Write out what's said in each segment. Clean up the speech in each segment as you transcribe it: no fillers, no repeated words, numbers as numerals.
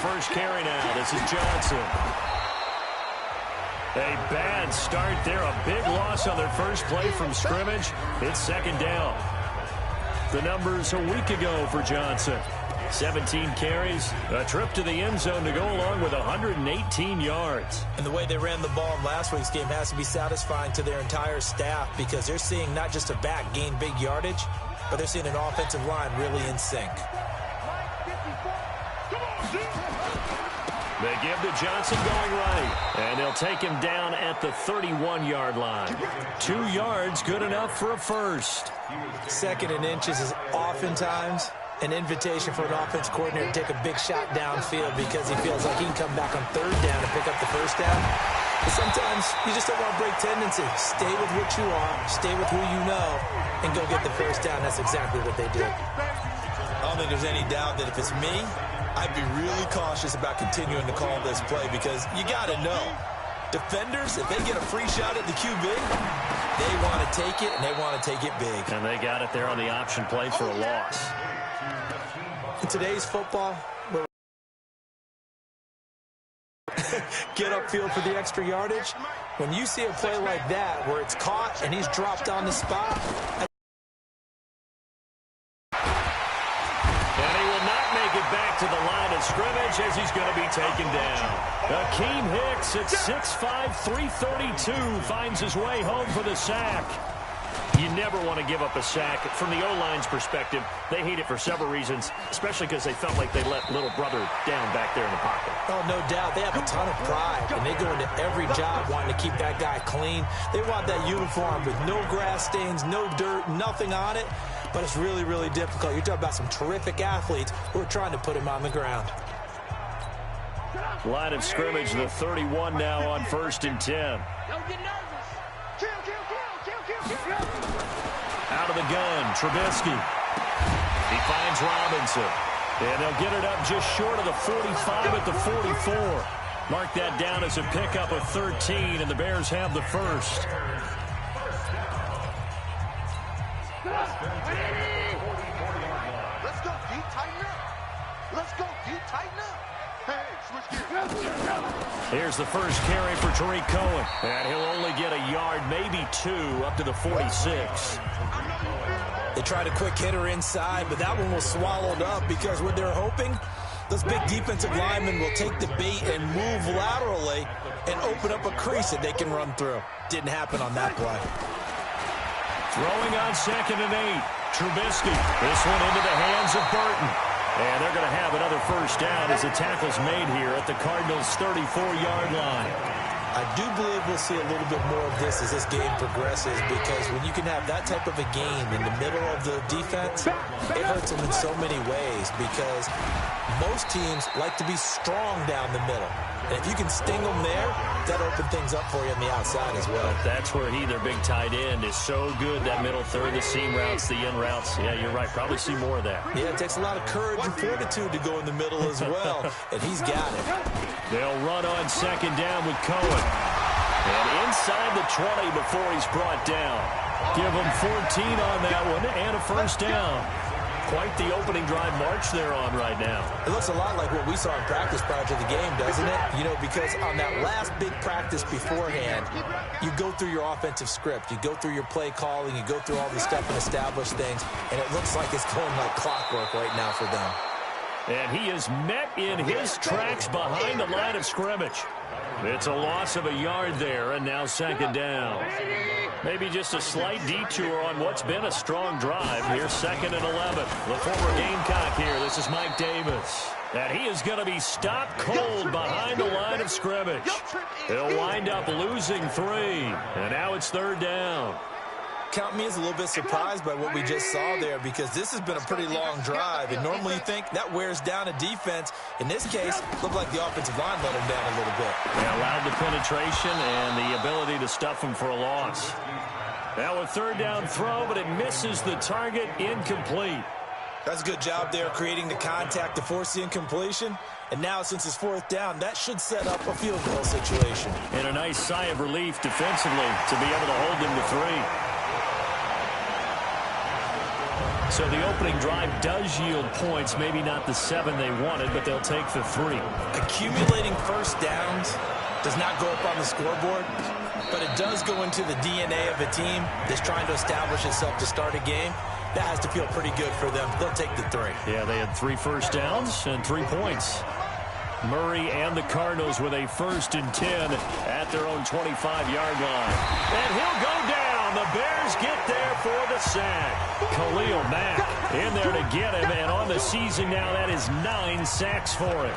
first carry now. This is Johnson. A bad start there. A big loss on their first play from scrimmage. It's second down. The numbers a week ago for Johnson. 17 carries, a trip to the end zone to go along with 118 yards. And the way they ran the ball in last week's game has to be satisfying to their entire staff because they're seeing not just a back gain big yardage, but they're seeing an offensive line really in sync. They give to Johnson going right, and they'll take him down at the 31-yard line. 2 yards, good enough for a first. Second and inches is oftentimes an invitation for an offense coordinator to take a big shot downfield because he feels like he can come back on third down and pick up the first down. But sometimes you just don't want to break tendency. Stay with what you are, stay with who you know, and go get the first down. That's exactly what they did. I don't think there's any doubt that if it's me, I'd be really cautious about continuing to call this play because you got to know. Defenders, if they get a free shot at the QB, they want to take it, and they want to take it big. And they got it there on the option play for a loss. In today's football, get upfield for the extra yardage. When you see a play like that where it's caught and he's dropped on the spot. And he will not make it back to the line of scrimmage as he's going to be taken down. Akeem Hicks at 6'5", 332 finds his way home for the sack. You never want to give up a sack. From the O-line's perspective, they hate it for several reasons, especially because they felt like they let little brother down back there in the pocket. Oh, no doubt. They have a ton of pride, and they go into every job wanting to keep that guy clean. They want that uniform with no grass stains, no dirt, nothing on it. But it's really, really difficult. You're talking about some terrific athletes who are trying to put him on the ground. Line of scrimmage, the 31 now on 1st and 10. Don't get nervous. Kill. Out of the gun, Trubisky. He finds Robinson. And they'll get it up just short of the 45 at the 44. Mark that down as a pickup of 13, and the Bears have the first. Let's go deep, tighten up. Let's go deep, tighten up. Hey, switch gears. Here's the first carry for Tariq Cohen. And he'll only get a yard, maybe 2, up to the 46. They tried a quick hitter inside, but that one was swallowed up because what they're hoping, those big defensive linemen will take the bait and move laterally and open up a crease that they can run through. Didn't happen on that play. Throwing on 2nd and 8. Trubisky. This one into the hands of Burton. And they're going to have another first down as the tackle's made here at the Cardinals' 34-yard line. I do believe we'll see a little bit more of this as this game progresses because when you can have that type of a game in the middle of the defense, it hurts them in so many ways because most teams like to be strong down the middle. And if you can sting them there, that opens things up for you on the outside as well. That's where their big tight end, is so good. That middle third, the seam routes, the in routes. Yeah, you're right. Probably see more of that. Yeah, it takes a lot of courage and fortitude to go in the middle as well, and he's got it. They'll run on 2nd down with Cohen. And inside the 20 before he's brought down. Give him 14 on that one and a first down. Quite the opening drive march they're on right now. It looks a lot like what we saw in practice prior to the game, doesn't it? You know, because on that last big practice beforehand, you go through your offensive script. You go through your play calling. You go through all the stuff and establish things. And it looks like it's going like clockwork right now for them. And he is met in his tracks behind the line of scrimmage. It's a loss of a yard there, and now 2nd down. Maybe just a slight detour on what's been a strong drive. Here's 2nd and 11. The former Gamecock here. This is Mike Davis. And he is going to be stopped cold behind the line of scrimmage. He'll wind up losing 3. And now it's 3rd down. Count me as a little bit surprised by what we just saw there because this has been a pretty long drive. And normally you think that wears down a defense. In this case, it looked like the offensive line let him down a little bit. They allowed the penetration and the ability to stuff him for a loss. Now a 3rd down throw, but it misses the target, incomplete. That's a good job there creating the contact to force the incompletion. And now since it's 4th down, that should set up a field goal situation. And a nice sigh of relief defensively to be able to hold them to 3. So the opening drive does yield points, maybe not the 7 they wanted, but they'll take the 3. Accumulating first downs does not go up on the scoreboard, but it does go into the DNA of a team that's trying to establish itself to start a game. That has to feel pretty good for them. They'll take the 3. Yeah, they had 3 first downs and 3 points. Murray and the Cardinals with a 1st and 10 at their own 25-yard line. And he'll go down. The Bears get there for the sack. Khalil Mack in there to get him, and on the season now, that is 9 sacks for him.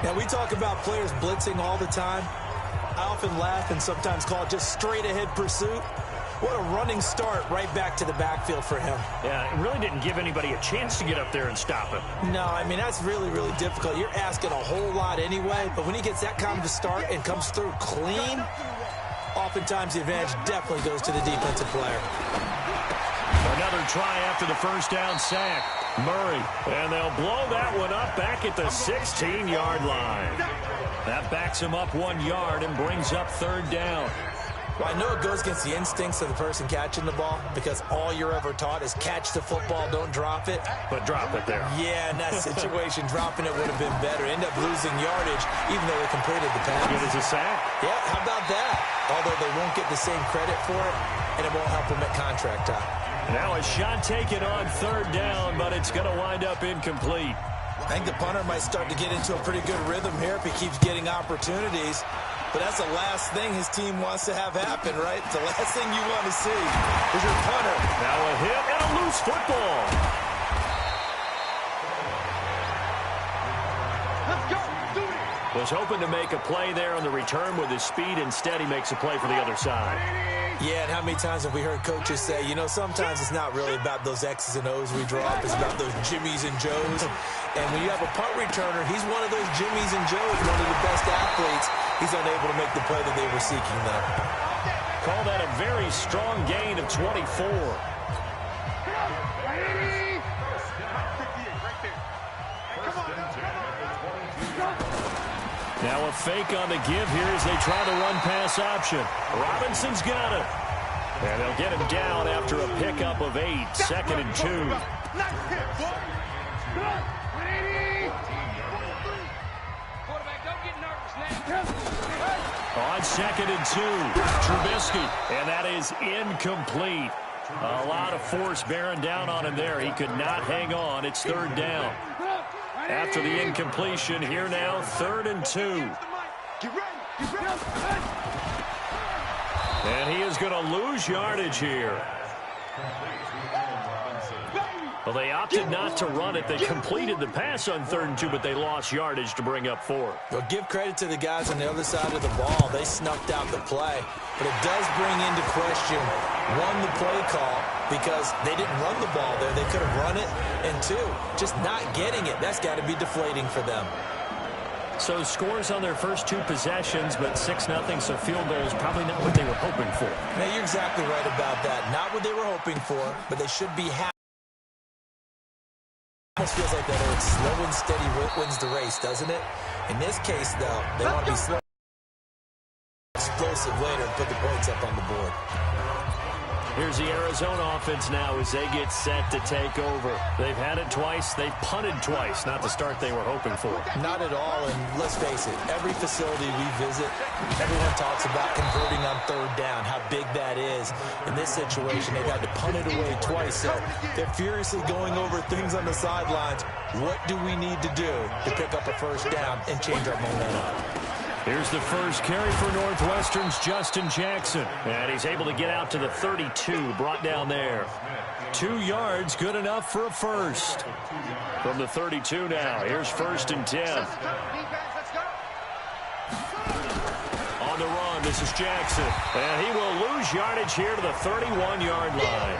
Now, we talk about players blitzing all the time. I often laugh and sometimes call it just straight-ahead pursuit. What a running start right back to the backfield for him. Yeah, it really didn't give anybody a chance to get up there and stop him. No, I mean, that's really, really difficult. You're asking a whole lot anyway, but when he gets that kind of a start and comes through clean, oftentimes the advantage definitely goes to the defensive player. Another try after the first down sack. Murray, and they'll blow that one up back at the 16-yard line. That backs him up 1 yard and brings up 3rd down. Well, I know it goes against the instincts of the person catching the ball because all you're ever taught is catch the football, don't drop it. But drop it there. Yeah, in that situation, dropping it would have been better. End up losing yardage even though they completed the pass. Good as a sack. Yeah, how about that? Although they won't get the same credit for it, and it won't help them at contract time. Now a shot taken on 3rd down, but it's going to wind up incomplete. I think the punter might start to get into a pretty good rhythm here if he keeps getting opportunities. But that's the last thing his team wants to have happen, right? The last thing you want to see is your punter. Now a hit and a loose football. Let's go. Do it. Was hoping to make a play there on the return with his speed. Instead, he makes a play for the other side. Yeah, and how many times have we heard coaches say, you know, sometimes it's not really about those X's and O's we draw up. It's about those Jimmies and Joes. And when you have a punt returner, he's one of those Jimmies and Joes, one of the best athletes. He's unable to make the play that they were seeking, though. Call that a very strong gain of 24. Now a fake on the give here as they try to run pass option. Robinson's got it. And they'll get him down after a pickup of 8, 2nd and 2. On 2nd and 2, Trubisky, and that is incomplete. A lot of force bearing down on him there. He could not hang on. It's 3rd down. After the incompletion, here now, 3rd and 2. And he is going to lose yardage here. Well, they opted not to run it. They completed the pass on 3rd and 2, but they lost yardage to bring up 4. Well, give credit to the guys on the other side of the ball. They snuffed out the play. But it does bring into question, 1, the play call, because they didn't run the ball there. They could have run it. And 2, just not getting it. That's got to be deflating for them. So scores on their first 2 possessions, but 6-0, so field goal is probably not what they were hoping for. Now, you're exactly right about that. Not what they were hoping for, but they should be happy. It almost feels like that old slow and steady wins the race, doesn't it? In this case, though, they want to be slow, explosive later and put the points up on the board. Here's the Arizona offense now as they get set to take over. They've had it twice. They've punted twice. Not the start they were hoping for. Not at all, and let's face it, every facility we visit, everyone talks about converting on 3rd down, how big that is. In this situation, they've had to punt it away twice, so they're furiously going over things on the sidelines. What do we need to do to pick up a 1st down and change our momentum? Here's the first carry for Northwestern's Justin Jackson. And he's able to get out to the 32, brought down there. 2 yards, good enough for a first. From the 32 now, here's 1st and 10. On the run, this is Jackson. And he will lose yardage here to the 31-yard line.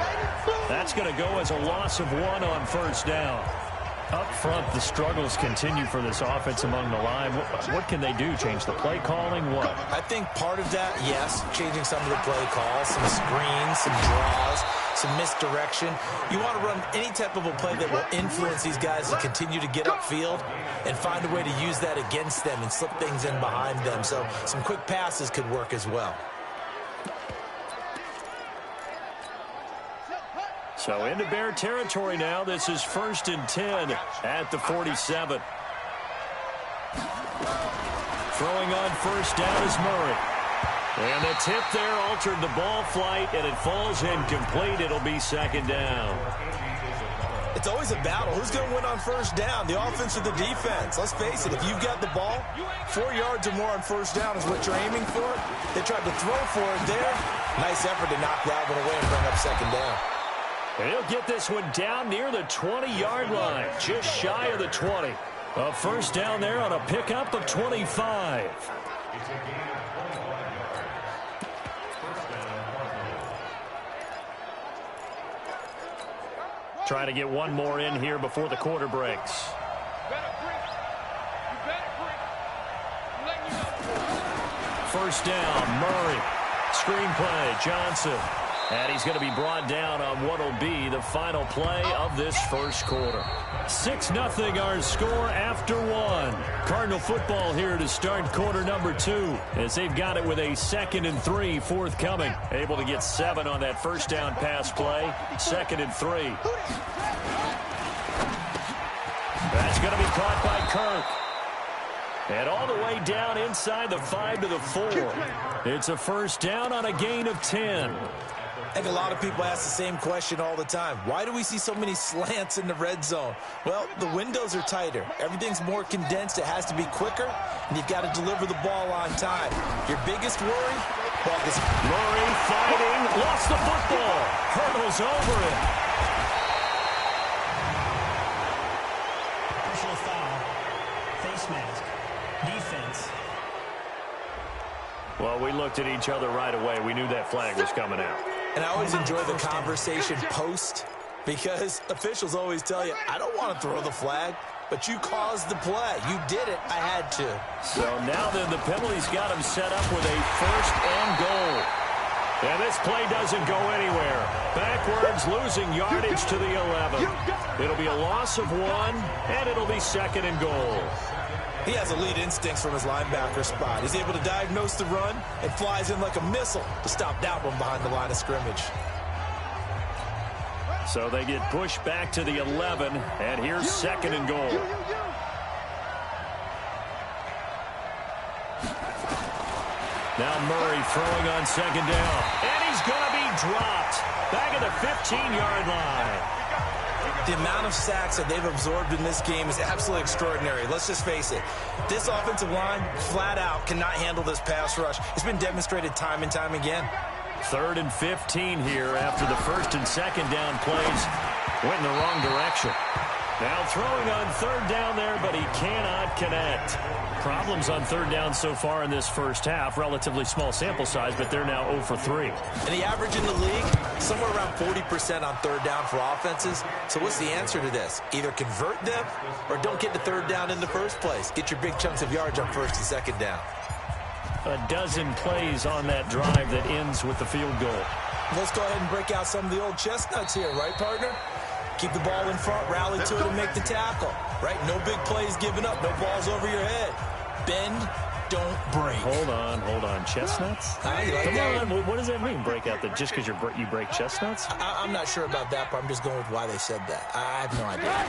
That's going to go as a loss of 1 on 1st down. Up front, the struggles continue for this offense among the line. What can they do? Change the play calling? What? I think part of that, yes, changing some of the play calls, some screens, some draws, some misdirection. You want to run any type of a play that will influence these guys to continue to get upfield and find a way to use that against them and slip things in behind them. So some quick passes could work as well. So into Bear territory now. This is 1st and 10 at the 47. Throwing on first down is Murray. And the tip there altered the ball flight, and it falls incomplete. It'll be 2nd down. It's always a battle. Who's going to win on first down, the offense or the defense? Let's face it, if you've got the ball, 4 yards or more on first down is what you're aiming for. They tried to throw for it there. Nice effort to knock that one away and bring up 2nd down. And he'll get this one down near the 20-yard line, just shy of the 20. A first down there on a pickup of 25. Trying to get one more in here before the quarter breaks. First down, Murray. Screenplay, Johnson. And he's going to be brought down on what will be the final play of this first quarter. 6-0 our score after 1. Cardinal football here to start quarter number 2 as they've got it with a 2nd and 3 forthcoming. Able to get 7 on that first down pass play. 2nd and 3. That's going to be caught by Kirk. And all the way down inside the 5 to the 4. It's a first down on a gain of 10. I think a lot of people ask the same question all the time. Why do we see so many slants in the red zone? Well, the windows are tighter. Everything's more condensed. It has to be quicker, and you've got to deliver the ball on time. Your biggest worry? Murray fighting, lost the football, hurdles over it. Personal foul, face mask, defense. Well, we looked at each other right away. We knew that flag was coming out. And I always enjoy the conversation post because officials always tell you, I don't want to throw the flag, but you caused the play. You did it. I had to. So now then the penalty's got him set up with a 1st and goal. And this play doesn't go anywhere. Backwards, losing yardage to the 11. It'll be a loss of 1, and it'll be 2nd and goal. He has elite instincts from his linebacker spot. He's able to diagnose the run and flies in like a missile to stop that one behind the line of scrimmage. So they get pushed back to the 11, and here's 2nd and goal. Now Murray throwing on 2nd down, and he's going to be dropped back at the 15-yard line. The amount of sacks that they've absorbed in this game is absolutely extraordinary. Let's just face it. This offensive line, flat out, cannot handle this pass rush. It's been demonstrated time and time again. 3rd and 15 here after the 1st and 2nd down plays went in the wrong direction. Now throwing on 3rd down there, but he cannot connect. Problems on 3rd down so far in this first half. Relatively small sample size, but they're now 0 for 3. And the average in the league, somewhere around 40% on 3rd down for offenses. So what's the answer to this? Either convert them or don't get to 3rd down in the first place. Get your big chunks of yards on 1st and 2nd down. A dozen plays on that drive that ends with the field goal. Let's go ahead and break out some of the old chestnuts here, right, partner? Keep the ball in front, rally to it, and make the tackle. Right? No big plays given up, no balls over your head. Bend, don't break. Hold on. Chestnuts? Come on, what does that mean, break out? That just because you break chestnuts? I'm not sure about that, but I'm just going with why they said that. I have no idea.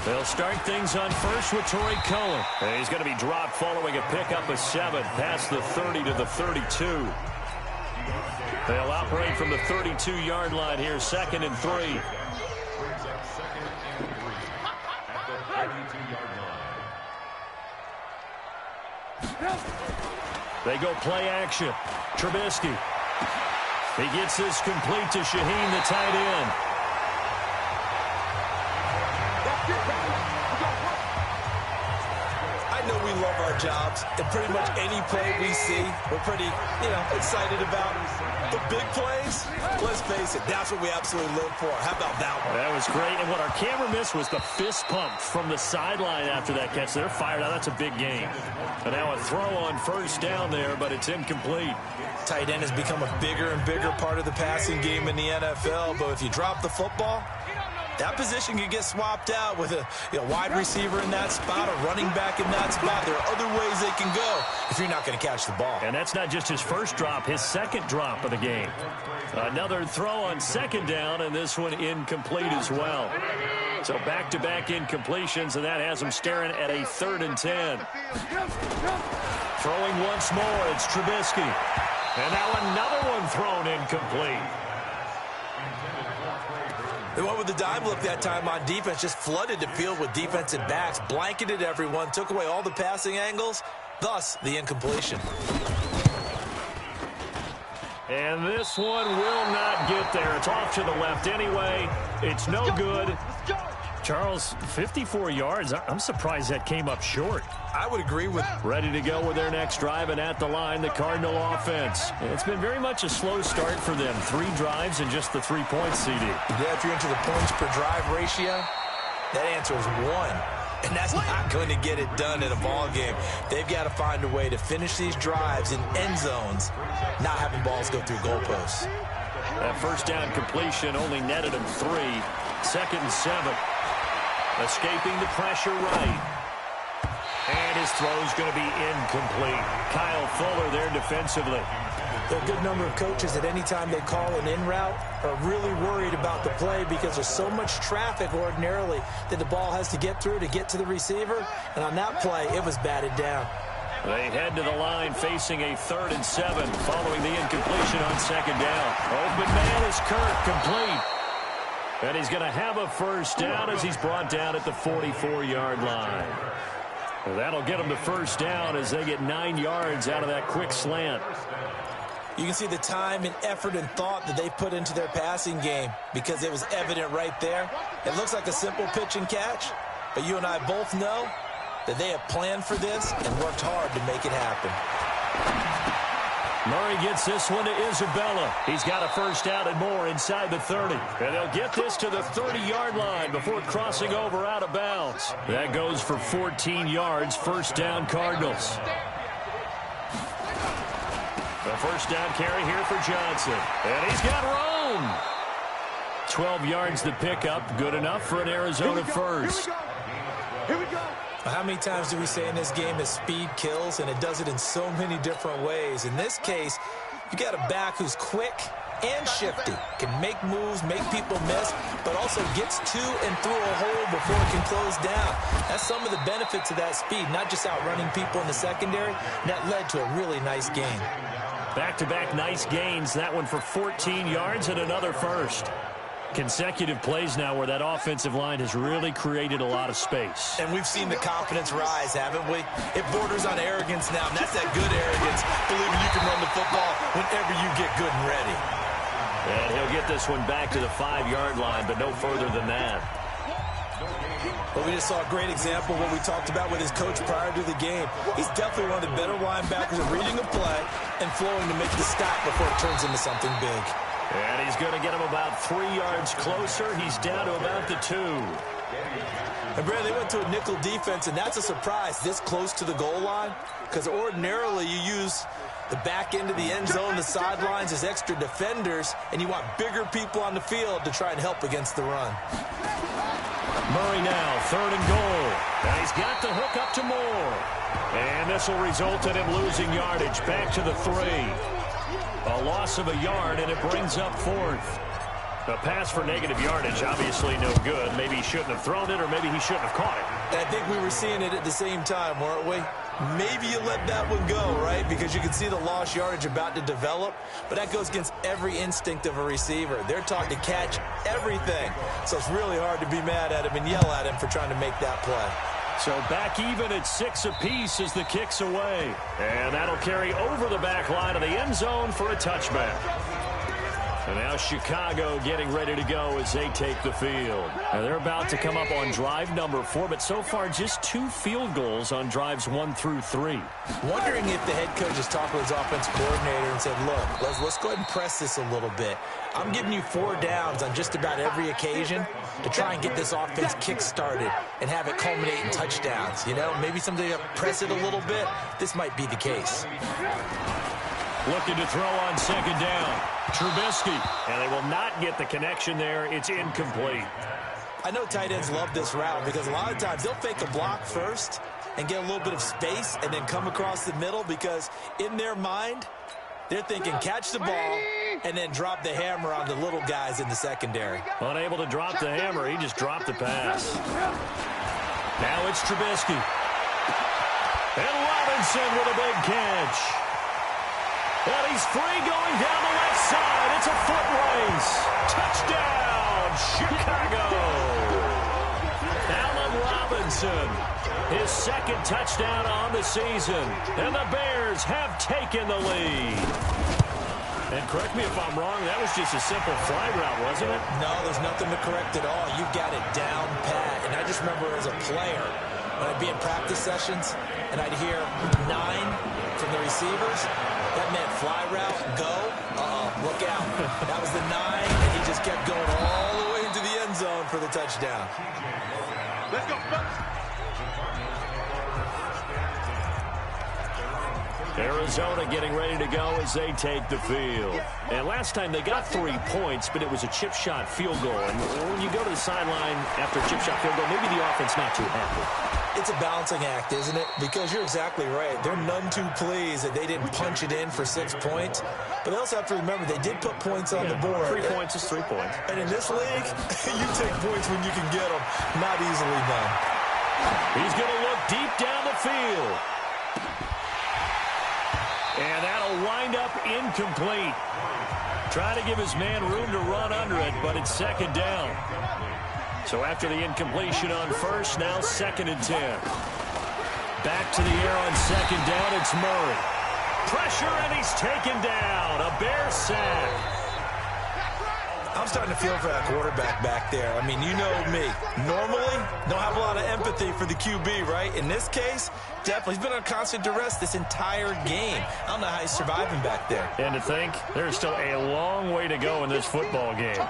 They'll start things on first with Torrey Cullen. And he's going to be dropped following a pickup of 7 past the 30 to the 32. They'll operate from the 32-yard line here, 2nd and 3. They go play action. Trubisky. He gets this complete to Shaheen, the tight end. I know we love our jobs, and pretty much any play we see, we're pretty, excited about. The big plays, let's face it, that's what we absolutely live for. How about that one? That was great, and what our camera missed was the fist pump from the sideline after that catch. They're fired out. That's a big game. And now a throw on first down there, but it's incomplete. Tight end has become a bigger and bigger part of the passing game in the NFL, but if you drop the football, That position can get swapped out with a wide receiver in that spot, a running back in that spot. There are other ways they can go if you're not going to catch the ball. And that's not just his first drop, his second drop of the game. Another throw on second down, and this one incomplete as well. So back-to-back incompletions, and that has him staring at a 3rd and 10. Throwing once more, it's Trubisky. And now another one thrown incomplete. They went with the dime look that time on defense, just flooded the field with defensive backs, blanketed everyone, took away all the passing angles, thus the incompletion. And this one will not get there. It's off to the left anyway. It's no good. Charles, 54 yards. I'm surprised that came up short. I would agree with... Ready to go with their next drive, and at the line, the Cardinal offense. It's been very much a slow start for them. 3 drives and just the 3 points, CD. Yeah, if you're into the points per drive ratio, that answer is 1. And that's not going to get it done in a ball game. They've got to find a way to finish these drives in end zones, not having balls go through goalposts. That first down completion only netted him 3. 2nd and 7. Escaping the pressure right. And his throw is going to be incomplete. Kyle Fuller there defensively. There are a good number of coaches that any time they call an in route are really worried about the play because there's so much traffic ordinarily that the ball has to get through to get to the receiver. And on that play, it was batted down. They head to the line facing a 3rd and 7 following the incompletion on 2nd down. Open man is Kirk, complete. And he's going to have a first down as he's brought down at the 44-yard line. Well, that'll get them to first down as they get 9 yards out of that quick slant. You can see the time and effort and thought that they put into their passing game because it was evident right there. It looks like a simple pitch and catch, but you and I both know that they have planned for this and worked hard to make it happen. Murray gets this one to Isabella. He's got a first down and more inside the 30. And they'll get this to the 30-yard line before crossing over out of bounds. That goes for 14 yards. First down, Cardinals. The first down carry here for Johnson. And he's got room. 12 yards to pick up. Good enough for an Arizona first. Here we go. How many times do we say in this game that speed kills, and it does it in so many different ways? In this case, you got a back who's quick and shifty, can make moves, make people miss, but also gets to and through a hole before it can close down. That's some of the benefits of that speed, not just outrunning people in the secondary. That led to a really nice gain. Back-to-back nice gains. That one for 14 yards and another first. Consecutive plays now where that offensive line has really created a lot of space. And we've seen the confidence rise, haven't we? It borders on arrogance now, and that's that good arrogance, believing you can run the football whenever you get good and ready. And he'll get this one back to the 5-yard line, but no further than that. But we just saw a great example of what we talked about with his coach prior to the game. He's definitely one of the better linebackers at reading a play and flowing to make the stop before it turns into something big. And he's going to get him about 3 yards closer. He's down to about the 2. And, Brad, they went to a nickel defense, and that's a surprise this close to the goal line because ordinarily you use the back end of the end zone, the sidelines as extra defenders, and you want bigger people on the field to try and help against the run. Murray now, 3rd and goal. And he's got the hook up to Moore. And this will result in him losing yardage back to the 3. A loss of a yard, and it brings up 4th. A pass for negative yardage, obviously no good. Maybe he shouldn't have thrown it, or maybe he shouldn't have caught it. And I think we were seeing it at the same time, weren't we? Maybe you let that one go, right? Because you can see the lost yardage about to develop. But that goes against every instinct of a receiver. They're taught to catch everything. So it's really hard to be mad at him and yell at him for trying to make that play. So back even at 6 apiece as the kick's away. And that'll carry over the back line of the end zone for a touchback. And now Chicago getting ready to go as they take the field. And they're about to come up on drive number 4, but so far just 2 field goals on drives 1 through 3. Wondering if the head coach is talking to his offensive coordinator and said, look, let's go ahead and press this a little bit. I'm giving you 4 downs on just about every occasion to try and get this offense kick-started and have it culminate in touchdowns. You know, maybe someday you press it a little bit. This might be the case. Looking to throw on 2nd down. Trubisky. And they will not get the connection there. It's incomplete. I know tight ends love this route because a lot of times they'll fake a block first and get a little bit of space and then come across the middle because in their mind, they're thinking catch the ball and then drop the hammer on the little guys in the secondary. Unable to drop the hammer, he just dropped the pass. Now it's Trubisky. And Robinson with a big catch. And he's free going down the left side. It's a foot race. Touchdown, Chicago. Allen Robinson, his second touchdown on the season. And the Bears have taken the lead. And correct me if I'm wrong, that was just a simple fly route, wasn't it? No, there's nothing to correct at all. You've got it down pat. And I just remember as a player, when I'd be in practice sessions, and I'd hear 9 from the receivers, that meant fly route, go, look out. That was the 9, and he just kept going all the way into the end zone for the touchdown. Let's go, folks. Arizona getting ready to go as they take the field. And last time they got 3 points, but it was a chip shot field goal. And when you go to the sideline after a chip shot field goal, maybe the offense not too happy. It's a balancing act, isn't it? Because you're exactly right. They're none too pleased that they didn't punch it in for 6 points. But they also have to remember they did put points on the board. 3 points is 3 points. And in this league, you take points when you can get them. Not easily done. He's going to look deep down the field. And that'll wind up incomplete. Trying to give his man room to run under it, but it's second down. So after the incompletion on first, now 2nd and 10. Back to the air on second down, it's Murray. Pressure, and he's taken down. A Bear sack. I'm starting to feel for that quarterback back there. I mean, you know me. Normally, don't have a lot of empathy for the QB, right? In this case, definitely. He's been on constant duress this entire game. I don't know how he's surviving back there. And to think, there's still a long way to go in this football game.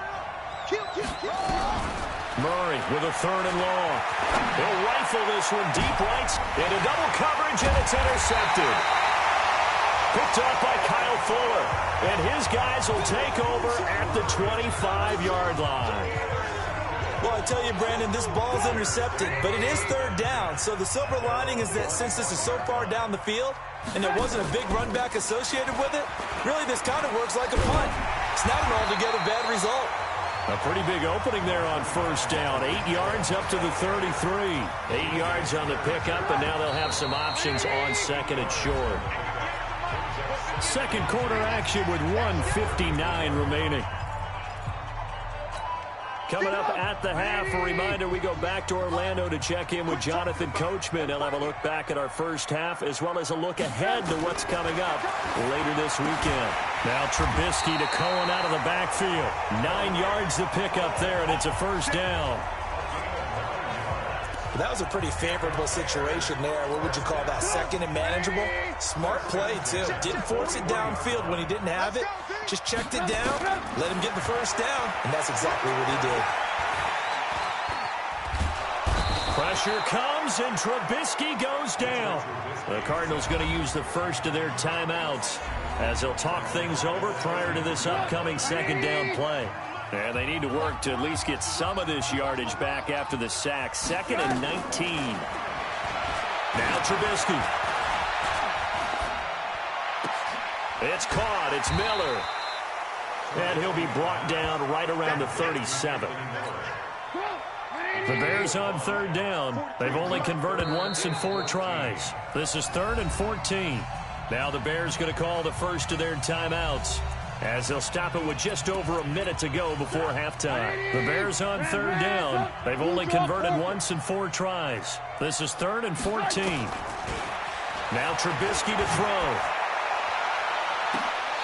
Murray with a 3rd and long. He'll rifle this one deep right into double coverage, and it's intercepted. Picked up by Kyle Fuller. And his guys will take over at the 25-yard line. Well, I tell you, Brandon, this ball's intercepted, but it is 3rd down. So the silver lining is that since this is so far down the field and there wasn't a big run back associated with it, really this kind of works like a punt. It's not an altogether bad result. A pretty big opening there on first down. 8 yards up to the 33. 8 yards on the pickup, and now they'll have some options on 2nd and short. Second quarter action with 1:59 remaining. Coming up at the half, a reminder, we go back to Orlando to check in with Jonathan Coachman. He'll have a look back at our first half as well as a look ahead to what's coming up later this weekend. Now Trubisky to Cohen out of the backfield. 9 yards to pick up there, and it's a first down. That was a pretty favorable situation there. What would you call that? 2nd and manageable? Smart play, too. Didn't force it downfield when he didn't have it. Just checked it down, let him get the first down, and that's exactly what he did. Pressure comes, and Trubisky goes down. The Cardinals going to use the first of their timeouts as they'll talk things over prior to this upcoming 2nd down play. And they need to work to at least get some of this yardage back after the sack. 2nd and 19. Now Trubisky. It's caught. It's Miller. And he'll be brought down right around the 37. The Bears on 3rd down. They've only converted once in 4 tries. This is 3rd and 14. Now the Bears going to call the first of their timeouts, as they'll stop it with just over a minute to go before halftime. The Bears on 3rd down. They've only converted once in 4 tries. This is 3rd and 14. Now Trubisky to throw.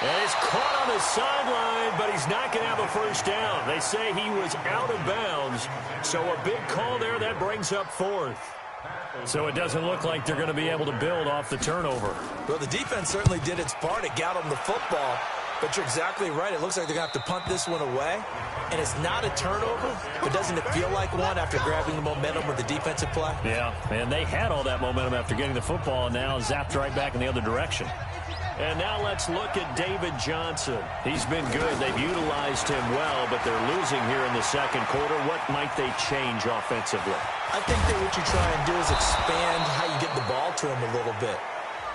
And he's caught on the sideline, but he's not going to have a first down. They say he was out of bounds, so a big call there that brings up 4th. So it doesn't look like they're going to be able to build off the turnover. Well, the defense certainly did its part. It got them the football. But you're exactly right. It looks like they're going to have to punt this one away. And it's not a turnover, but doesn't it feel like one after grabbing the momentum with the defensive play? Yeah, and they had all that momentum after getting the football and now zapped right back in the other direction. And now let's look at David Johnson. He's been good. They've utilized him well, but they're losing here in the second quarter. What might they change offensively? I think that what you try and do is expand how you get the ball to him a little bit.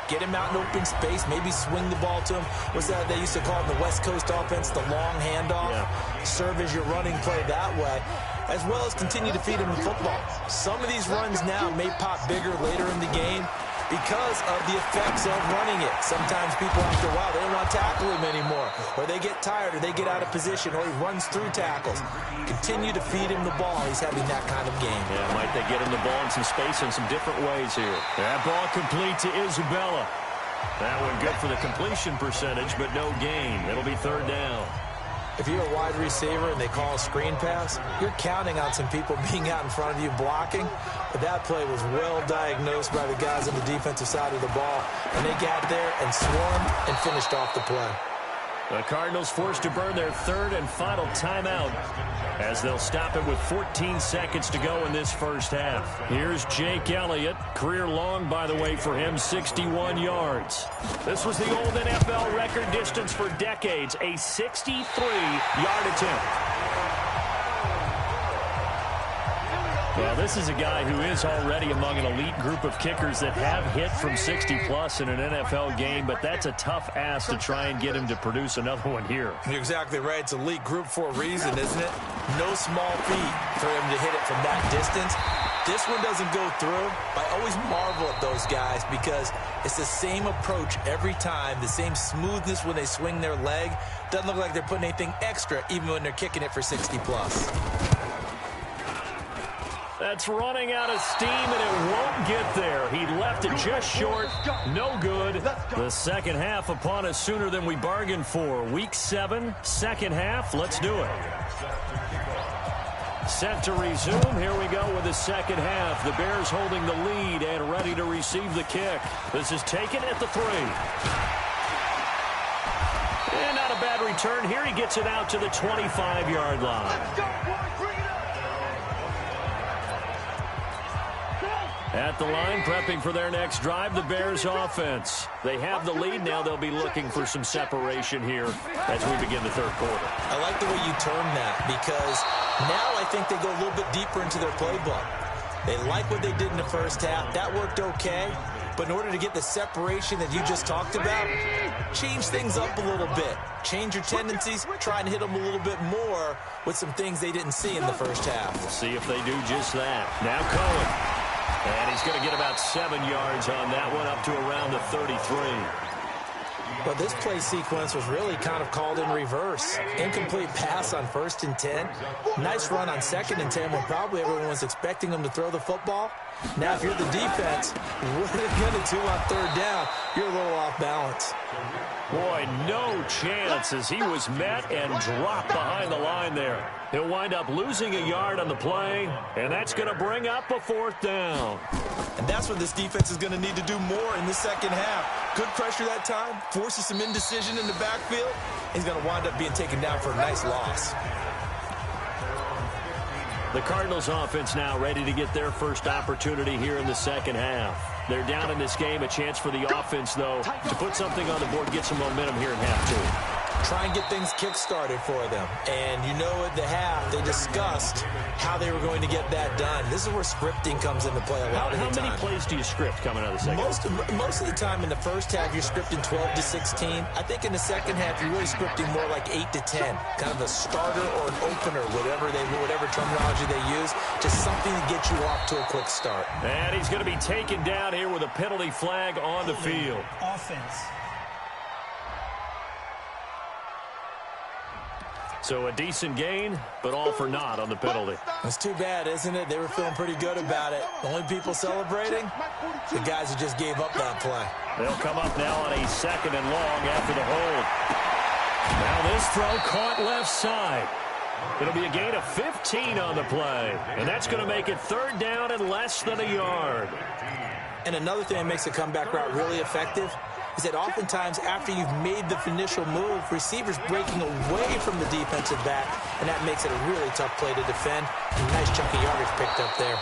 Get him out in open space, maybe swing the ball to him. What's that they used to call in the West Coast offense, the long handoff? Yeah. Serve as your running play that way, as well as continue to feed him the football. Some of these runs now may pop bigger later in the game because of the effects of running it. Sometimes people, after a while, they don't want to tackle him anymore, or they get tired, or they get out of position, or he runs through tackles. Continue to feed him the ball. He's having that kind of game. Yeah, might they get him the ball in some space in some different ways here. That ball complete to Isabella. That one good for the completion percentage, but no gain. It'll be third down. If you're a wide receiver and they call a screen pass, you're counting on some people being out in front of you blocking. But that play was well diagnosed by the guys on the defensive side of the ball. And they got there and swarmed and finished off the play. The Cardinals forced to burn their third and final timeout as they'll stop it with 14 seconds to go in this first half. Here's Jake Elliott. Career long, by the way, for him, 61 yards. This was the old NFL record distance for decades, a 63-yard attempt. Well, this is a guy who is already among an elite group of kickers that have hit from 60-plus in an NFL game, but that's a tough ask to try and get him to produce another one here. You're exactly right. It's elite group for a reason, isn't it? No small feat for him to hit it from that distance. This one doesn't go through. I always marvel at those guys because it's the same approach every time, the same smoothness when they swing their leg. Doesn't look like they're putting anything extra even when they're kicking it for 60-plus. That's running out of steam, and it won't get there. He left it just short. No good. The second half upon us sooner than we bargained for. Week 7, second half. Let's do it. Set to resume. Here we go with the second half. The Bears holding the lead and ready to receive the kick. This is taken at the 3. And not a bad return here. He gets it out to the 25-yard line. At the line, prepping for their next drive, the Bears offense. They have the lead. Now they'll be looking for some separation here as we begin the third quarter. I like the way you term that because now I think they go a little bit deeper into their playbook. They like what they did in the first half. That worked okay. But in order to get the separation that you just talked about, change things up a little bit. Change your tendencies. Try and hit them a little bit more with some things they didn't see in the first half. We'll see if they do just that. Now Cohen. And he's going to get about 7 yards on that one, up to around the 33. But this play sequence was really kind of called in reverse. Incomplete pass on 1st and 10. Nice run on 2nd and 10 when probably everyone was expecting them to throw the football. Now, if you're the defense, what are they going to do on 3rd down? You're a little off balance. Boy, no chance as he was met and dropped behind the line there. He'll wind up losing a yard on the play, and that's going to bring up a 4th down. And that's what this defense is going to need to do more in the second half. Good pressure that time, forces some indecision in the backfield. He's going to wind up being taken down for a nice loss. The Cardinals offense now ready to get their first opportunity here in the second half. They're down in this game. A chance for the offense, though, to put something on the board, get some momentum here in half 2. Try and get things kick-started for them. And you know at the half, they discussed how they were going to get that done. This is where scripting comes into play a lot of the time. How many plays do you script coming out of the second half? Most of the time in the first half, you're scripting 12 to 16. I think in the second half, you're really scripting more like 8 to 10. Kind of a starter or an opener, whatever terminology they use. Just something to get you off to a quick start. And he's going to be taken down here with a penalty flag on the field. Offense. So a decent gain, but all for naught on the penalty. That's too bad, isn't it? They were feeling pretty good about it. The only people celebrating, the guys who just gave up that play. They'll come up now on a 2nd and long after the hold. Now this throw caught left side. It'll be a gain of 15 on the play, and that's going to make it 3rd down and less than a yard. And another thing that makes a comeback route really effective is that oftentimes after you've made the initial move, receivers breaking away from the defensive back, and that makes it a really tough play to defend. A nice chunk of yardage picked up there.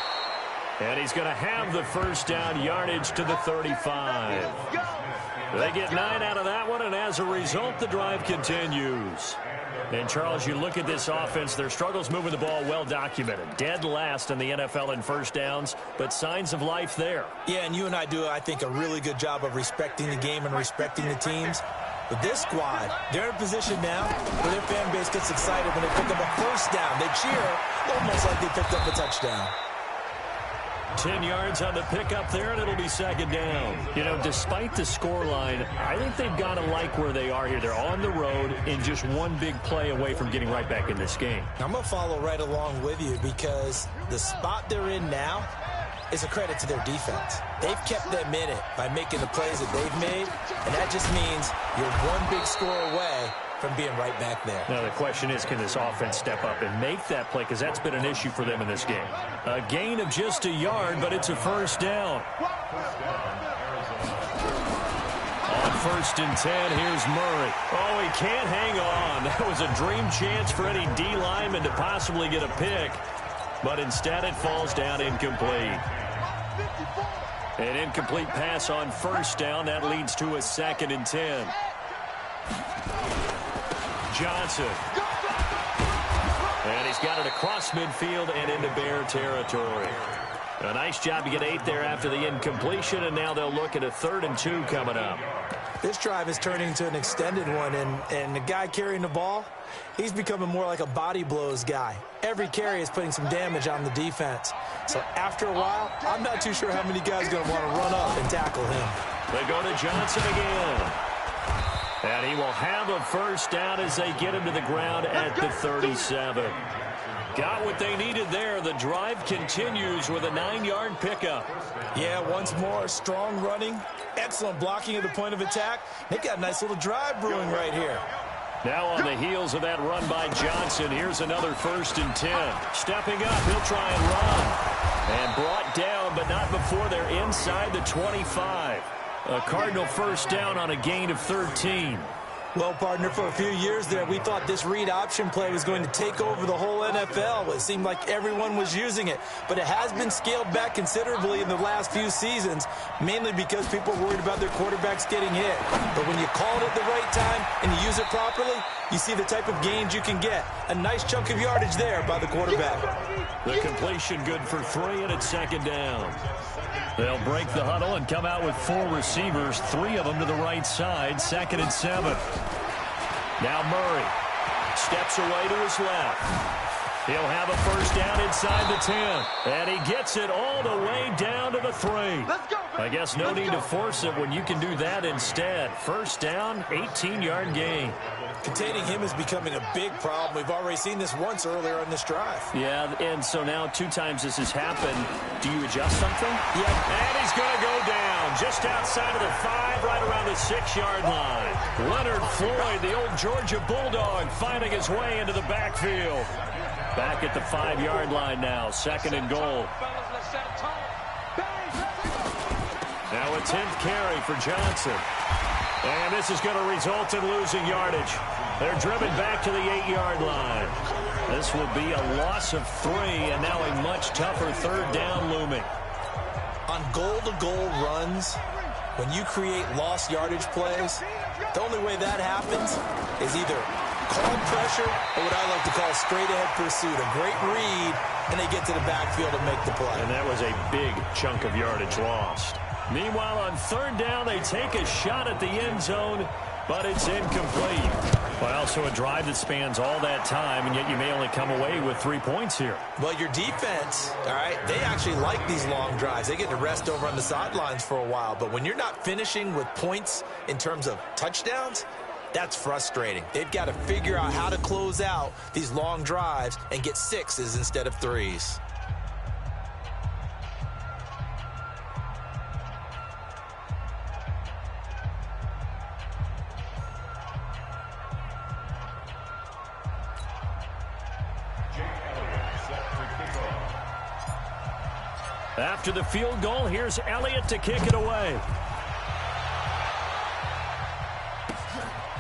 And he's going to have the first down, yardage to the 35. They get 9 out of that one, and as a result, the drive continues. And, Charles, you look at this offense, their struggles moving the ball well documented. Dead last in the NFL in first downs, but signs of life there. Yeah, and you and I do, I think, a really good job of respecting the game and respecting the teams. But this squad, they're in a position now where their fan base gets excited when they pick up a first down. They cheer almost like they picked up a touchdown. 10 yards on the pickup there, and it'll be second down. You know, despite the scoreline, I think they've got to like where they are here. They're on the road and just one big play away from getting right back in this game. I'm going to follow right along with you because the spot they're in now is a credit to their defense. They've kept them in it by making the plays that they've made, and that just means you're one big score away from being right back there. Now, the question is, can this offense step up and make that play? Because that's been an issue for them in this game. A gain of just a yard, but it's a first down. On 1st and 10, here's Murray. Oh, he can't hang on. That was a dream chance for any D lineman to possibly get a pick. But instead, it falls down incomplete. An incomplete pass on first down. That leads to a 2nd and 10. Johnson. And he's got it across midfield and into Bear territory. A nice job to get 8 there after the incompletion, and now they'll look at a 3rd and 2 coming up. This drive is turning into an extended one, and the guy carrying the ball, he's becoming more like a body blows guy. Every carry is putting some damage on the defense. So after a while, I'm not too sure how many guys are going to want to run up and tackle him. They go to Johnson again. And he will have a first down as they get him to the ground at the 37. Got what they needed there. The drive continues with a 9-yard pickup. Yeah, once more, strong running, excellent blocking at the point of attack. They got a nice little drive brewing right here. Now on the heels of that run by Johnson, here's another 1st and 10. Stepping up, he'll try and run. And brought down, but not before they're inside the 25. A Cardinal first down on a gain of 13. Well, partner, for a few years there, we thought this read option play was going to take over the whole NFL. It seemed like everyone was using it. But it has been scaled back considerably in the last few seasons, mainly because people are worried about their quarterbacks getting hit. But when you call it at the right time and you use it properly, you see the type of gains you can get. A nice chunk of yardage there by the quarterback. The completion good for 3, and it's 2nd down. They'll break the huddle and come out with 4 receivers, 3 of them to the right side, 2nd and 7. Now Murray steps away to his left. He'll have a first down inside the 10. And he gets it all the way down to the 3. I guess no need to force it when you can do that instead. First down, 18-yard gain. Containing him is becoming a big problem. We've already seen this once earlier on this drive. Yeah, and so now 2 times this has happened. Do you adjust something? Yeah. And he's going to go down just outside of the 5, right around the 6-yard line. Leonard Floyd, the old Georgia Bulldog, finding his way into the backfield. Back at the 5-yard line now, 2nd and goal. Now a 10th carry for Johnson. And this is going to result in losing yardage. They're driven back to the 8-yard line. This will be a loss of 3, and now a much tougher 3rd down looming. On goal-to-goal runs, when you create lost yardage plays, the only way that happens is either called pressure or what I like to call straight-ahead pursuit. A great read, and they get to the backfield and make the play. And that was a big chunk of yardage lost. Meanwhile, on 3rd down, they take a shot at the end zone, but it's incomplete. Well, so a drive that spans all that time, and yet you may only come away with 3 points here. Well, your defense, all right, they actually like these long drives. They get to rest over on the sidelines for a while. But when you're not finishing with points in terms of touchdowns, that's frustrating. They've got to figure out how to close out these long drives and get 6s instead of 3s. After the field goal, here's Elliott to kick it away.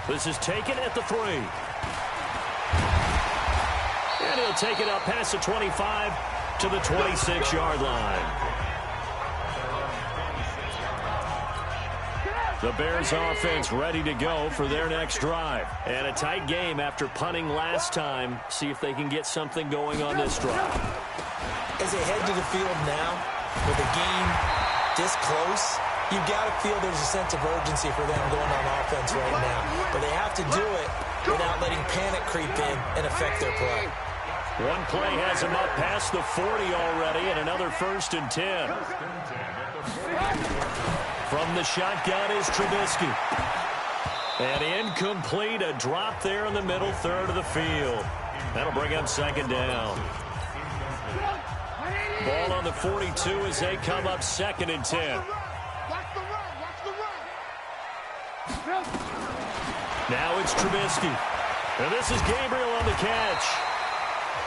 This is taken at the 3. And he'll take it up past the 25 to the 26-yard line. The Bears offense ready to go for their next drive. And a tight game after punting last time. See if they can get something going on this drive. As they head to the field now, with the game this close, you got to feel there's a sense of urgency for them going on offense right now. But they have to do it without letting panic creep in and affect their play. One play has him up past the 40 already, and another 1st and 10. From the shotgun is Trubisky. And incomplete, a drop there in the middle third of the field. That'll bring up 2nd down. Ball on the 42 as they come up 2nd and 10. Now it's Trubisky. And this is Gabriel on the catch.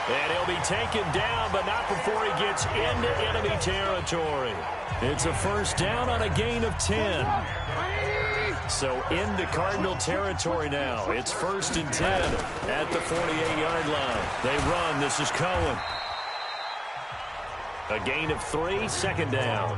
And he'll be taken down, but not before he gets into enemy territory. It's a 1st down on a gain of 10. So into Cardinal territory now. It's 1st and 10 at the 48-yard line. They run. This is Cohen. A gain of 3, 2nd down.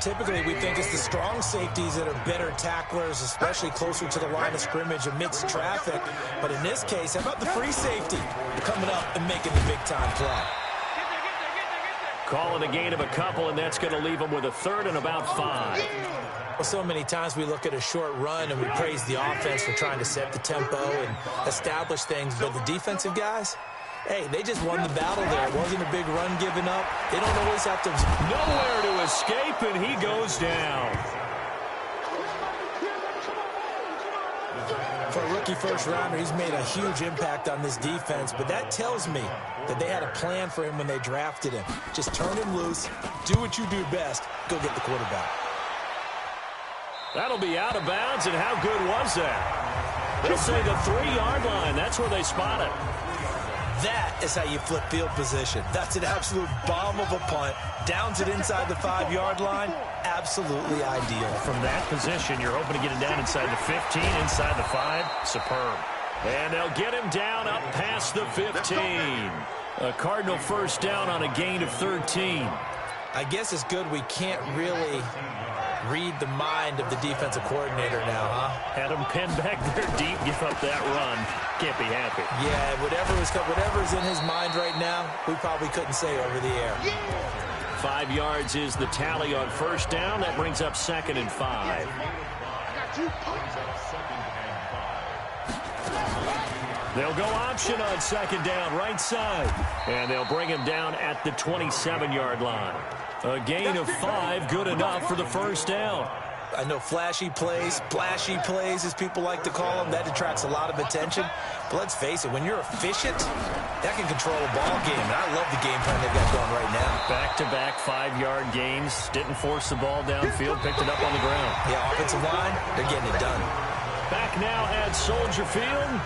Typically, we think it's the strong safeties that are better tacklers, especially closer to the line of scrimmage amidst traffic. But in this case, how about the free safety coming up and making the big-time play? Calling a gain of a couple, and that's going to leave them with a 3rd and about 5. Well, so many times we look at a short run and we praise the offense for trying to set the tempo and establish things, but the defensive guys, hey, they just won the battle there. It wasn't a big run given up. They don't always have to. Nowhere to escape, and he goes down. For a rookie first-rounder, he's made a huge impact on this defense, but that tells me that they had a plan for him when they drafted him. Just turn him loose, do what you do best, go get the quarterback. That'll be out of bounds, and how good was that? They'll say the 3-yard line. That's where they spot it. That is how you flip field position. That's an absolute bomb of a punt. Downs it inside the 5-yard line. Absolutely ideal. From that position, you're hoping to get it down inside the 15, inside the 5. Superb. And they'll get him down up past the 15. A Cardinal 1st down on a gain of 13. I guess it's good we can't really read the mind of the defensive coordinator now, huh? Had him pinned back there deep, give up that run. Can't be happy. Yeah, whatever's in his mind right now, we probably couldn't say over the air. 5 yards is the tally on 1st down. That brings up 2nd and 5. They'll go option on 2nd down, right side. And they'll bring him down at the 27-yard line. A gain of 5, good enough for the 1st down. I know flashy plays, splashy plays, as people like to call them, that attracts a lot of attention. But let's face it, when you're efficient, that can control a ball game. And I love the game plan they've got going right now. Back-to-back 5-yard gains. Didn't force the ball downfield, picked it up on the ground. Yeah, offensive line, they're getting it done. Back now at Soldier Field.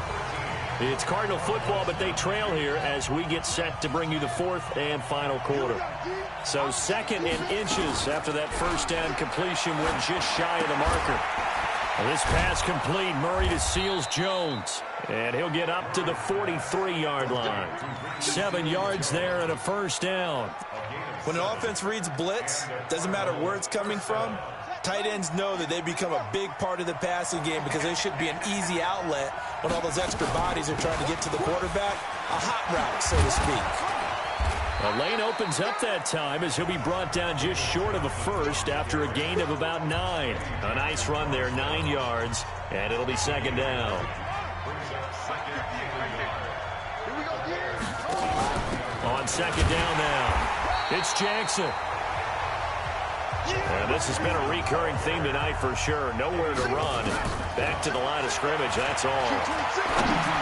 It's Cardinal football, but they trail here as we get set to bring you the 4th and final quarter. So 2nd and inches after that 1st down completion went just shy of the marker. Well, this pass complete. Murray to Seals-Jones. And he'll get up to the 43-yard line. 7 yards there and a 1st down. When an offense reads blitz, doesn't matter where it's coming from, tight ends know that they become a big part of the passing game because they should be an easy outlet when all those extra bodies are trying to get to the quarterback. A hot route, so to speak. A lane opens up that time as he'll be brought down just short of a 1st after a gain of about 9. A nice run there, 9 yards, and it'll be 2nd down. On 2nd down now, it's Jackson. And this has been a recurring theme tonight for sure. Nowhere to run. Back to the line of scrimmage, that's all.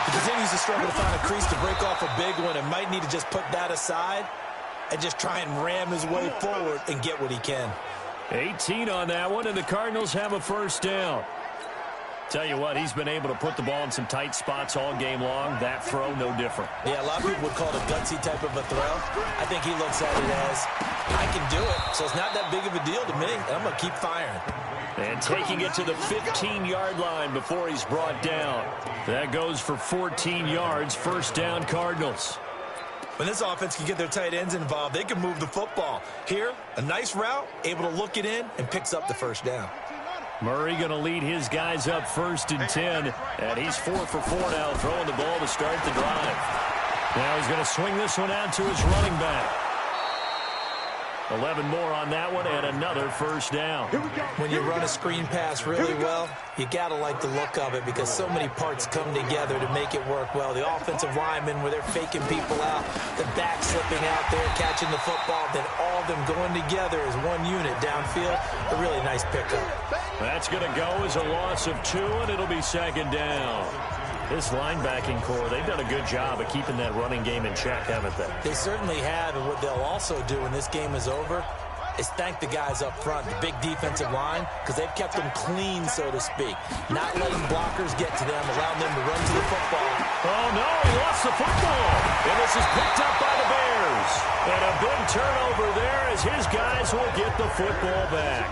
He continues to struggle to find a crease to break off a big one and might need to just put that aside and just try and ram his way forward and get what he can. 18 on that one, and the Cardinals have a 1st down. Tell you what, he's been able to put the ball in some tight spots all game long. That throw, no different. Yeah, a lot of people would call it a gutsy type of a throw. I think he looks at it as, I can do it, so it's not that big of a deal to me. I'm going to keep firing. And taking it to the 15-yard line before he's brought down. That goes for 14 yards, 1st down Cardinals. When this offense can get their tight ends involved, they can move the football. Here, a nice route, able to look it in, and picks up the 1st down. Murray going to lead his guys up 1st and 10. And he's 4 for 4 now, throwing the ball to start the drive. Now he's going to swing this one out to his running back. 11 more on that one, and another 1st down. When you run a screen pass really well, you got to like the look of it because so many parts come together to make it work well. The offensive linemen, where they're faking people out, the back slipping out there, catching the football, then all of them going together as one unit downfield. A really nice pickup. That's going to go as a loss of 2, and it'll be 2nd down. This linebacking core, they've done a good job of keeping that running game in check, haven't they? They certainly have, and what they'll also do when this game is over is thank the guys up front, the big defensive line, because they've kept them clean, so to speak. Not letting blockers get to them, allowing them to run to the football. Oh, no, he lost the football. And this is picked up by the Bears. And a big turnover there as his guys will get the football back.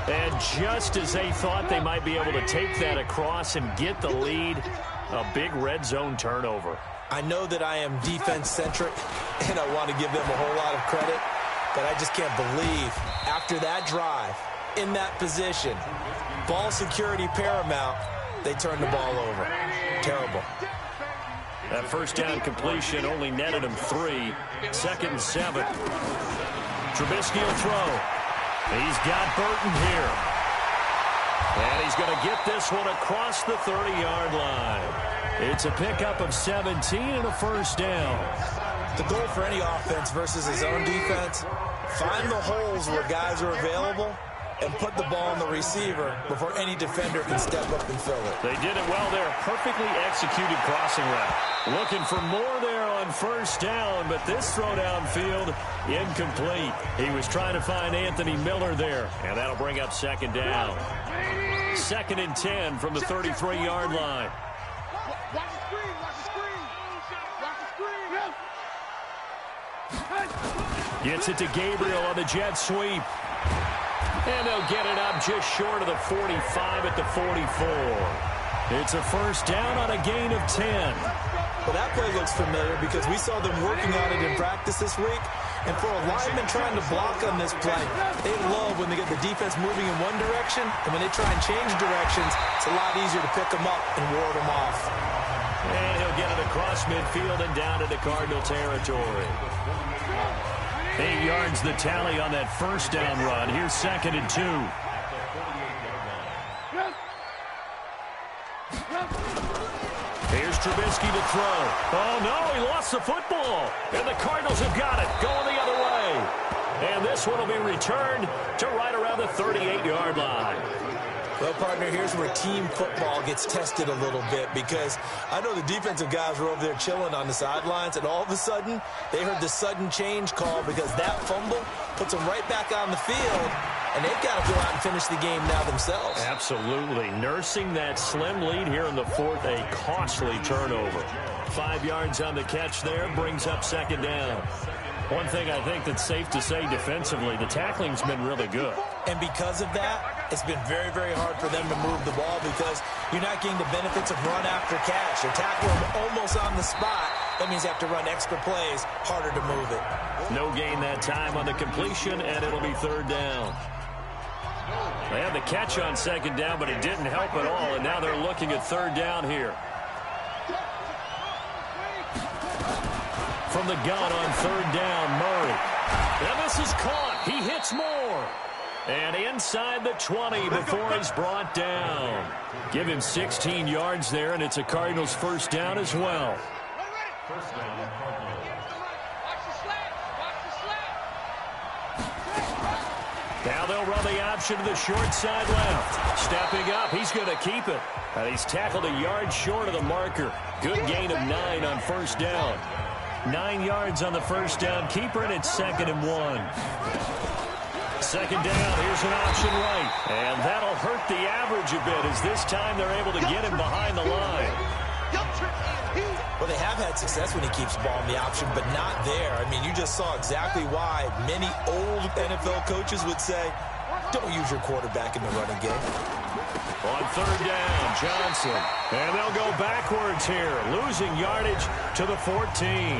And just as they thought they might be able to take that across and get the lead, a big red zone turnover. I know that I am defense-centric, and I want to give them a whole lot of credit, but I just can't believe after that drive, in that position, ball security paramount, they turned the ball over. Terrible. That 1st down completion only netted him 3. 2nd and 7. Trubisky will throw. He's got Burton here. And he's going to get this one across the 30-yard line. It's a pickup of 17 and a 1st down. The goal for any offense versus his own defense, find the holes where guys are available and put the ball on the receiver before any defender can step up and fill it. They did it well there. Perfectly executed crossing route. Looking for more there on 1st down, but this throw downfield incomplete. He was trying to find Anthony Miller there, and that'll bring up 2nd down. 2nd and 10 from the 33-yard line. Watch the screen, watch the screen. Watch the screen. Gets it to Gabriel on the jet sweep. And they'll get it up just short of the 45 at the 44. It's a 1st down on a gain of 10. Well, that play looks familiar because we saw them working on it in practice this week. And for a lineman trying to block on this play, they love when they get the defense moving in one direction. And when they try and change directions, it's a lot easier to pick them up and ward them off. And he'll get it across midfield and down into Cardinal territory. 8 yards the tally on that 1st down run. Here's 2nd and 2. Here's Trubisky to throw. Oh, no, he lost the football. And the Cardinals have got it, going the other way. And this one will be returned to right around the 38-yard line. Well, partner, here's where team football gets tested a little bit because I know the defensive guys were over there chilling on the sidelines, and all of a sudden, they heard the sudden change call because that fumble puts them right back on the field, and they've got to go out and finish the game now themselves. Absolutely. Nursing that slim lead here in the 4th, a costly turnover. 5 yards on the catch there, brings up 2nd down. One thing I think that's safe to say defensively, the tackling's been really good. And because of that, it's been very, very hard for them to move the ball because you're not getting the benefits of run after catch. They're tackling almost on the spot. That means you have to run extra plays, harder to move it. No gain that time on the completion, and it'll be 3rd down. They had the catch on 2nd down, but it didn't help at all, and now they're looking at 3rd down here. From the gun on 3rd down, Murray. And this is caught. He hits more. And inside the 20 before he's brought down. Give him 16 yards there, and it's a Cardinals 1st down as well. First down, Cardinals. Watch the slap. Watch the slap. Now they'll run the option to the short side left. Stepping up, he's going to keep it. And he's tackled a yard short of the marker. Good gain of 9 on 1st down. 9 yards on the 1st down keeper, and it's 2nd and 1. 2nd down, here's an option right. And that'll hurt the average a bit as this time they're able to get him behind the line. Well, they have had success when he keeps the ball in the option, but not there. I mean, you just saw exactly why many old NFL coaches would say, don't use your quarterback in the running game. On 3rd down, Johnson. And they'll go backwards here, losing yardage to the 14.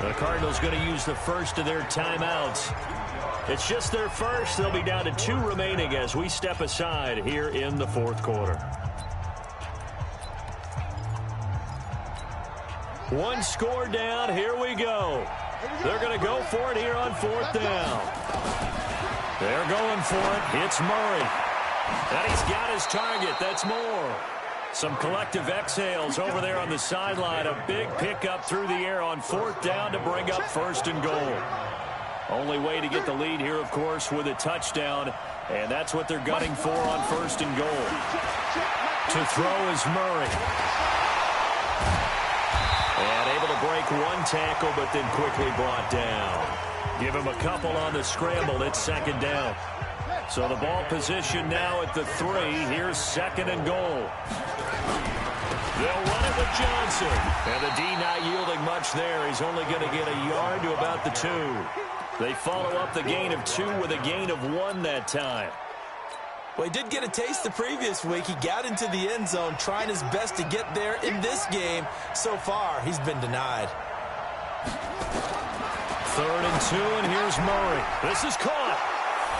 The Cardinals going to use the first of their timeouts. It's just their first. They'll be down to 2 remaining as we step aside here in the fourth quarter. One score down. Here we go. They're going to go for it here on 4th down. They're going for it. It's Murray. And he's got his target. That's more. Some collective exhales over there on the sideline. A big pickup through the air on 4th down to bring up 1st and goal. Only way to get the lead here, of course, with a touchdown. And that's what they're gunning for on 1st and goal. To throw is Murray. And able to break one tackle, but then quickly brought down. Give him a couple on the scramble. It's 2nd down. So the ball position now at the 3. Here's 2nd and goal. They'll run it with Johnson. And the D not yielding much there. He's only going to get a yard to about the 2. They follow up the gain of 2 with a gain of 1 that time. Well, he did get a taste the previous week. He got into the end zone trying his best to get there in this game. So far, he's been denied. 3rd and 2, and here's Murray. This is caught.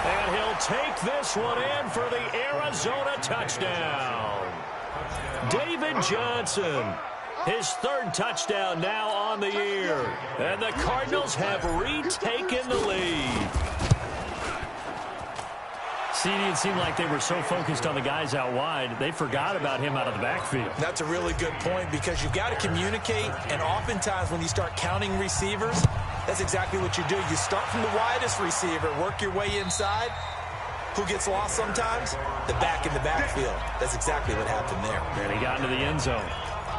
And he'll take this one in for the Arizona touchdown. David Johnson, his 3rd touchdown now on the year. And the Cardinals have retaken the lead. It seemed like they were so focused on the guys out wide, they forgot about him out of the backfield. That's a really good point because you've got to communicate, and oftentimes when you start counting receivers, that's exactly what you do. You start from the widest receiver, work your way inside. Who gets lost sometimes? The back in the backfield. That's exactly what happened there. And he got into the end zone.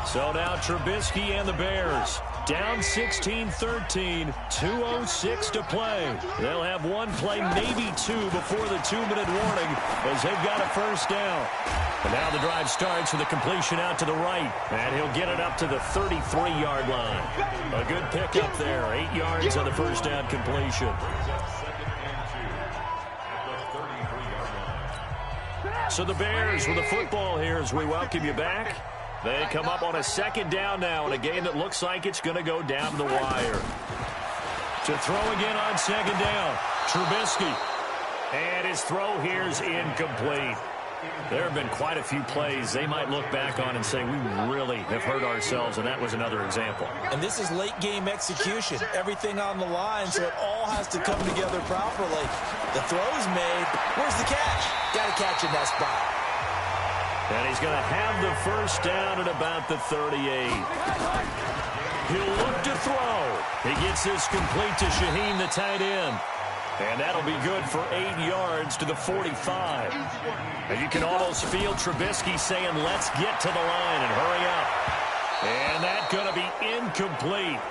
So now Trubisky and the Bears down 16-13, 2:06 to play. They'll have one play, maybe 2, before the 2-minute warning as they've got a 1st down. And now the drive starts with a completion out to the right. And he'll get it up to the 33-yard line. A good pickup there, 8 yards on the 1st down completion. So the Bears with the football here as we welcome you back. They come up on a 2nd down now in a game that looks like it's going to go down the wire. To throw again on 2nd down, Trubisky. And his throw here is incomplete. There have been quite a few plays they might look back on and say, we really have hurt ourselves, and that was another example. And this is late-game execution. Everything on the line, so it all has to come together properly. The throw's made. Where's the catch? Got to catch in that spot. And he's going to have the 1st down at about the 38. He'll look to throw. He gets this complete to Shaheen, the tight end. And that'll be good for 8 yards to the 45. And you can almost feel Trubisky saying, let's get to the line and hurry up. And that's going to be incomplete.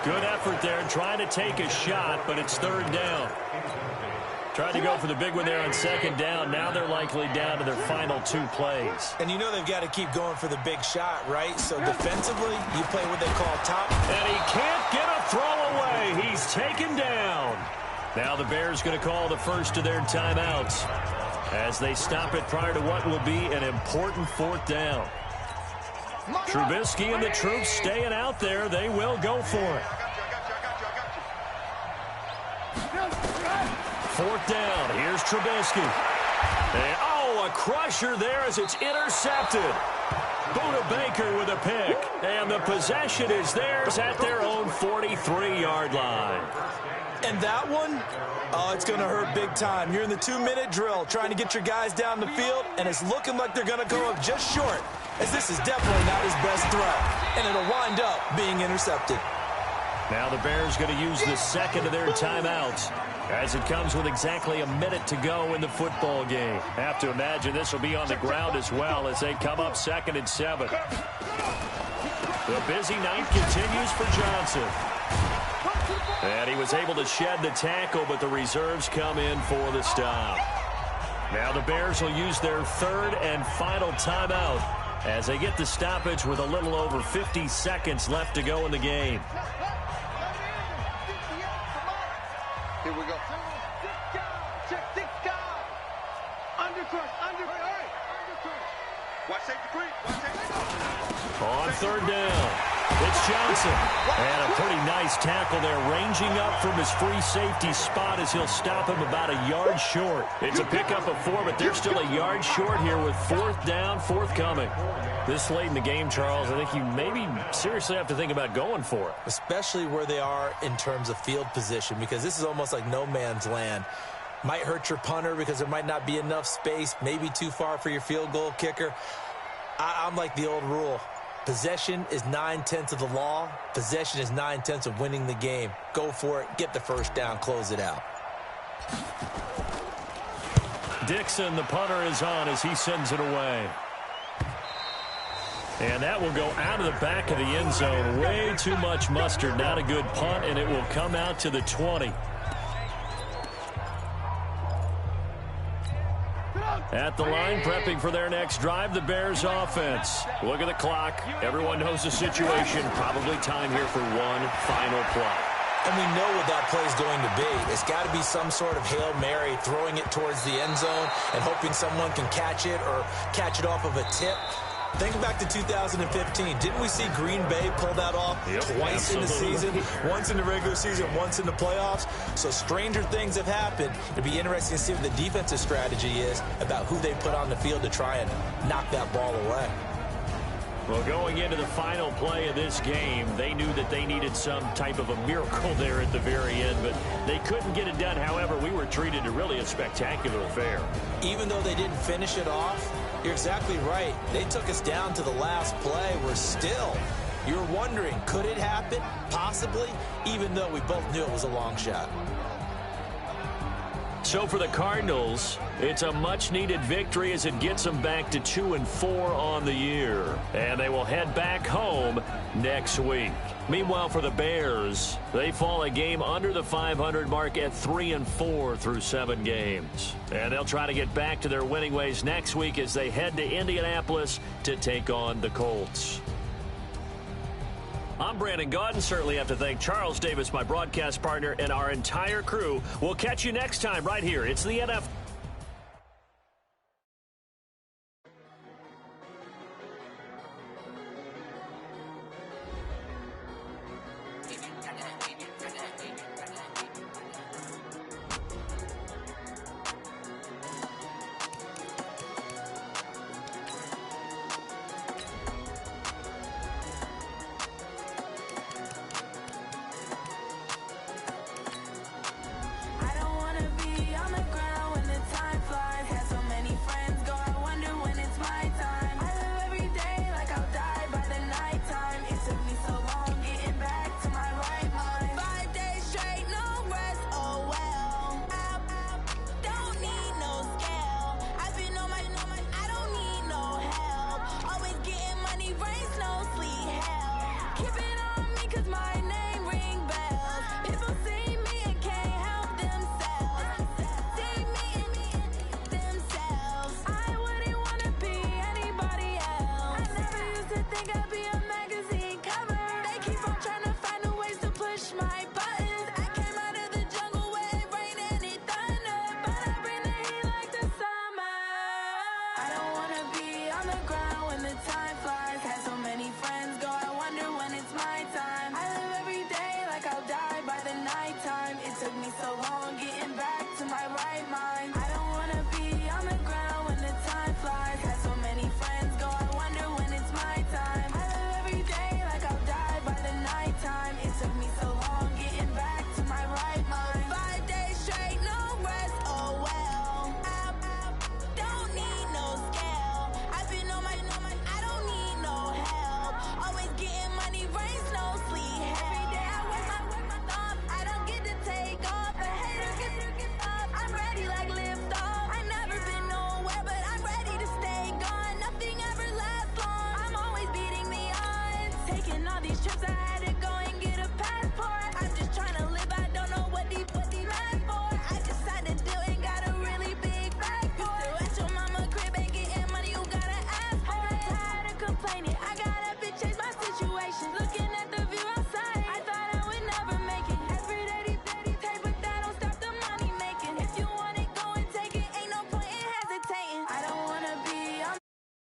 Good effort there, trying to take a shot, but it's 3rd down. Tried to go for the big one there on 2nd down. Now they're likely down to their final 2 plays. And you know they've got to keep going for the big shot, right? So defensively, you play what they call top. And he can't get a throw away. He's taken down. Now the Bears going to call the first of their timeouts as they stop it prior to what will be an important 4th down. Trubisky and the troops staying out there. They will go for it. 4th down. Here's Trubisky. And, a crusher there as it's intercepted. Buda Baker with a pick. And the possession is theirs at their own 43-yard line. And that one, it's going to hurt big time. You're in the 2-minute drill trying to get your guys down the field, and it's looking like they're going to go up just short, as this is definitely not his best throw. And it'll wind up being intercepted. Now the Bears going to use the 2nd of their timeouts as it comes with exactly a minute to go in the football game. Have to imagine this will be on the ground as well as they come up 2nd and 7. The busy night continues for Johnson. And he was able to shed the tackle, but the reserves come in for the stop. Now the Bears will use their 3rd and final timeout as they get the stoppage with a little over 50 seconds left to go in the game. Here we go. On 3rd down. It's Johnson. And a pretty nice tackle there, ranging up from his free safety spot as he'll stop him about a yard short. It's a pickup of 4, but they're still a yard short here with 4th down, forthcoming. This late in the game, Charles, I think you maybe seriously have to think about going for it. Especially where they are in terms of field position, because this is almost like no man's land. Might hurt your punter because there might not be enough space, maybe too far for your field goal kicker. I'm like the old rule. Possession is 9/10 of the law. Possession is 9/10 of winning the game. Go for it. Get the first down. Close it out. Dixon, the punter, is on as he sends it away. And that will go out of the back of the end zone. Way too much mustard. Not a good punt, and it will come out to the 20. At the line, prepping for their next drive, the Bears offense. Look at the clock. Everyone knows the situation. Probably time here for one final play. And we know what that play is going to be. It's got to be some sort of Hail Mary, throwing it towards the end zone and hoping someone can catch it or catch it off of a tip. Think back to 2015. Didn't we see Green Bay pull that off twice in the season? Once in the regular season, once in the playoffs. So stranger things have happened. It'd be interesting to see what the defensive strategy is about who they put on the field to try and knock that ball away. Well, going into the final play of this game, they knew that they needed some type of a miracle there at the very end, but they couldn't get it done. However, we were treated to really a spectacular affair. Even though they didn't finish it off, you're exactly right. They took us down to the last play. We're still, you're wondering, could it happen? Possibly, even though we both knew it was a long shot. So for the Cardinals, it's a much-needed victory as it gets them back to 2-4 on the year. And they will head back home next week. Meanwhile, for the Bears, they fall a game under the 500 mark at 3-4 through 7 games. And they'll try to get back to their winning ways next week as they head to Indianapolis to take on the Colts. I'm Brandon Gaudin. Certainly have to thank Charles Davis, my broadcast partner, and our entire crew. We'll catch you next time right here. It's the NFL.